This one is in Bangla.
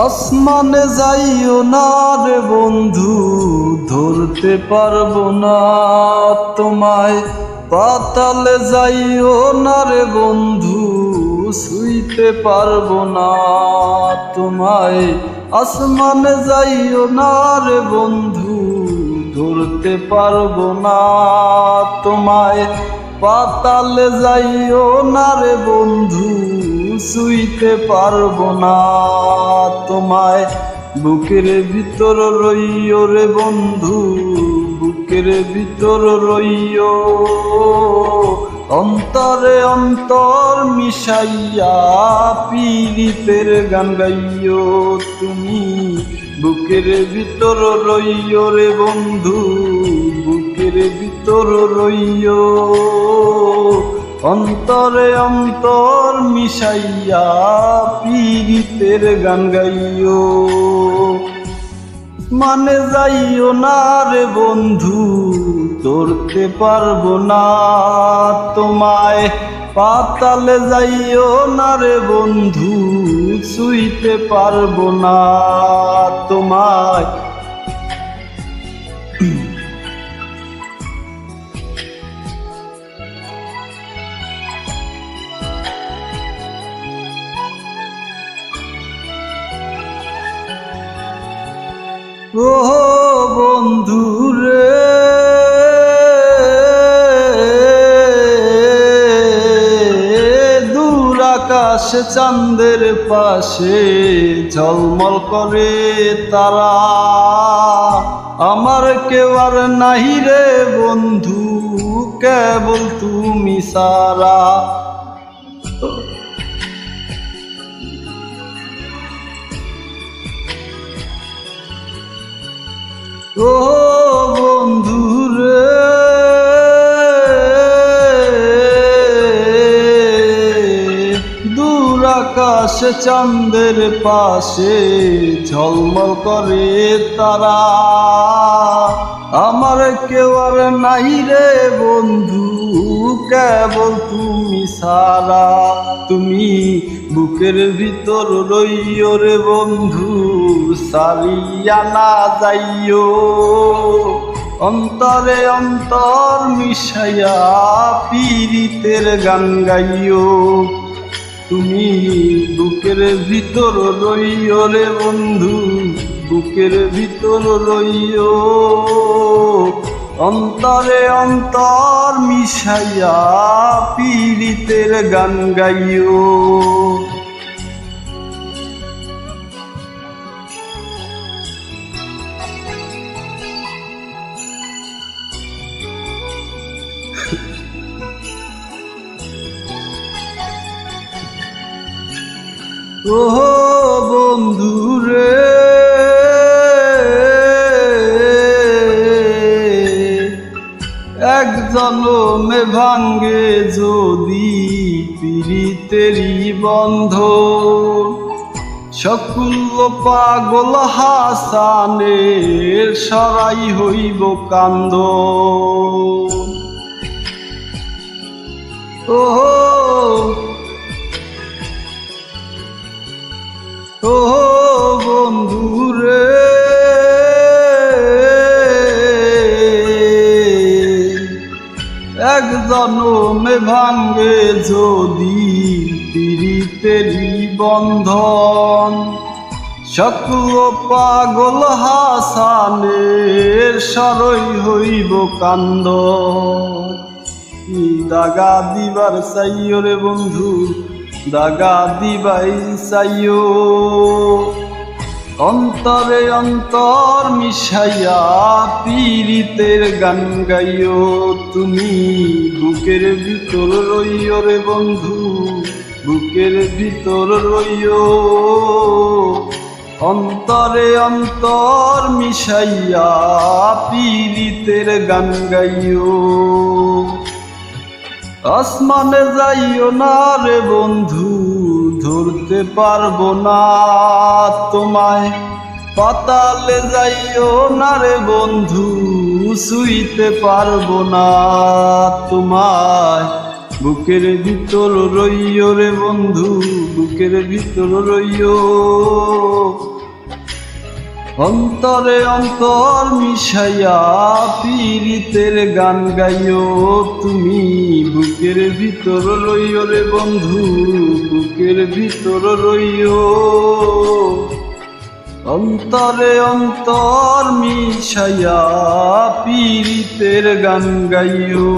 আসমানে যাইও না রে বন্ধু, ধরতে পারবো না তোমায়। পাতালে যাইও না রে বন্ধু, ছুঁইতে পারবো না তোমায়। আসমানে যাইও না রে বন্ধু, ধরতে পারবো না তোমায়। পাতালে যাইও না রে বন্ধু, ছুঁইতে পারবো না তোমায়। বুকের ভিতর রইও রে বন্ধু, বুকের ভিতর রইও। অন্তরে অন্তর মিশাইয়া পীড়িতের গান গাইও তুমি। বুকের ভিতর রইও রে বন্ধু, বুকের ভিতর রইও। অন্তরে অন্তর মিশাইয়া পীড়িতের গান গাইও। মানে যাইও না রে বন্ধু, ধরতে পারবো না তোমায়। পাতালে যাইও না রে বন্ধু, ছুঁইতে পারবো না তোমায়। ও বন্ধু রে, দূর আকাশে চাঁদের পাশে ঝলমল করে তারা। আমার কেউ আর নাহি রে বন্ধু, কেবল তুমি সারা। ও বন্ধু রে, দূর আকাশে চাঁদের পাশে ঝলমল করে তারা। আমার কেউ আর নাই রে বন্ধু, কেবল তুমি সারা। তুমি বুকের ভিতর রইও রে বন্ধু, সারিয়া না যাইও। অন্তরে অন্তর মিশাইয়া পীড়িতের গান গাইও তুমি। বুকের ভিতর রইও রে বন্ধু, বুকের ভিতর রইও। অন্তরে অন্তর মিশাইয়া পীড়িতের গান গাইও। ও বন্ধু রে, এক জনমে ভাঙ্গে যদি পীড়িতেরই বন্ধন। সকল পাগল হাসানের সরাই হইব কান্দ। ও ও বন্ধু রে, এক জনমে ভাঙ্গে যদি পীড়িতেরই বন্ধন। সকল পাগল হাসানের সরই হইব কান্দ। দাগা দিবার চাইও রে বন্ধু, দাগা দিবাই চাইও। অন্তরে অন্তর মিশাইয়া পীড়িতের গান গাইও তুমি। বুকের ভিতর রইও রে বন্ধু, বুকের ভিতর রইও। অন্তরে অন্তর মিশাইয়া পীড়িতের গান গাইও। আসমানে যাইও না রে বন্ধু, ধরতে পারবো না তোমায়। পাতালে যাইও না রে বন্ধু, ছুঁইতে পারবো না তোমায়। বুকের ভিতর রইও রে বন্ধু, বুকের ভিতর রইও। অন্তরে অন্তর মিশাইয়া পীড়িতের গান গাইও তুমি। বুকের ভিতর রইও রে বন্ধু, বুকের ভিতর রইও। অন্তরে অন্তর মিশাইয়া পীড়িতের গান গাইও।